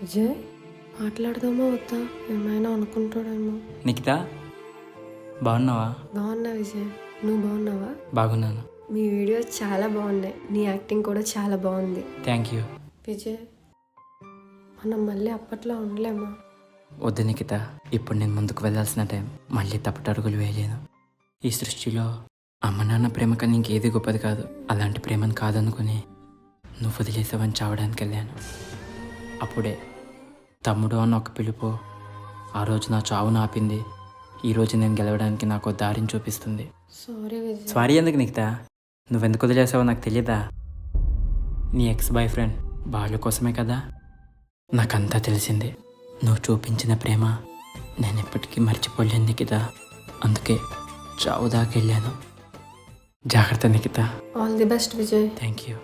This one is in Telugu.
విజయ్ మాట్లాడదామా వద్దా? ఏమైనా అనుకుంటాడేమో. నిఖిత బాగున్నావా? బాగున్నా విజయ్, నువ్వు బాగున్నావా? బాగున్నాను. మీ వీడియోస్ చాలా బాగున్నాయి, నీ యాక్టింగ్ కూడా చాలా బాగుంది. Thank you. విజయ్ మనం మళ్ళీ అప్పట్లో ఉండలేమా? వద్దు నిఖిత, ఇప్పుడు నేను ముందుకు వెళ్ళాల్సిన టైం. మళ్ళీ తప్పటడుగులు వేయలేను. ఈ సృష్టిలో అమ్మ నాన్న ప్రేమ కన్నా ఇంకేది గొప్పది కాదు. అలాంటి ప్రేమను కాదనుకుని నువ్వు వదిలేసావని చావడానికి వెళ్ళాను. అప్పుడే తమ్ముడు అన్న ఒక పిలుపు ఆ రోజు నా చావును ఆపింది. ఈరోజు నేను గెలవడానికి నాకు దారిని చూపిస్తుంది. సారీ విజయ్. సారీ ఎందుకు నిఖిత? నువ్వెందుకు వదిలేసావో నాకు తెలియదా? నీ ఎక్స్ బాయ్ ఫ్రెండ్ బాలు కోసమే కదా. నాకంతా తెలిసింది. నువ్వు చూపించిన ప్రేమ నేను ఎప్పటికీ మర్చిపోలేను నిఖిత. అందుకే చావు దాకా వెళ్ళాను. జాగ్రత్త Nikhita. All the best Vijay. Thank you.